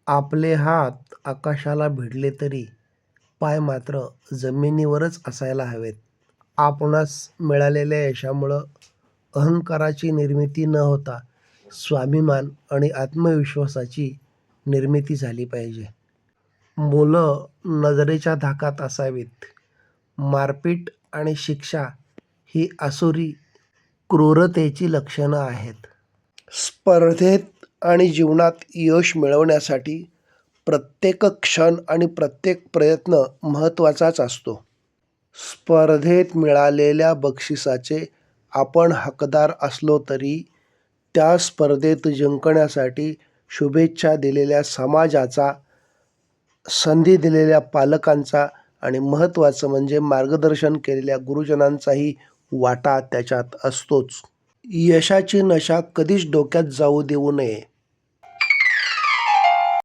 आपले हात आकाशाला भिडले तरी पाय मात्र जमिनीवरच असायला हवेत. आपणास मिळालेल्या यशामुळं अहंकाराची निर्मिती न होता स्वाभिमान आणि आत्मविश्वासाची निर्मिती झाली पाहिजे. मुलं नजरेच्या धाकात असावीत. मारपीट आणि शिक्षा ही आसुरी क्रूरतेची लक्षणं आहेत. स्पर्धेत आणि जीवनात यश मिळवण्यासाठी प्रत्येक क्षण आणि प्रत्येक प्रयत्न महत्त्वाचाच असतो. स्पर्धेत मिळालेल्या बक्षिसाचे आपण हकदार असलो तरी त्या स्पर्धेत जिंकण्यासाठी शुभेच्छा दिलेल्या समाजाचा, संधी दिलेल्या पालकांचा आणि महत्त्वाचं म्हणजे मार्गदर्शन केलेल्या गुरुजनांचाही वाटा त्याच्यात असतोच. यशाची नशा कधीच डोक्यात जाऊ देऊ नये.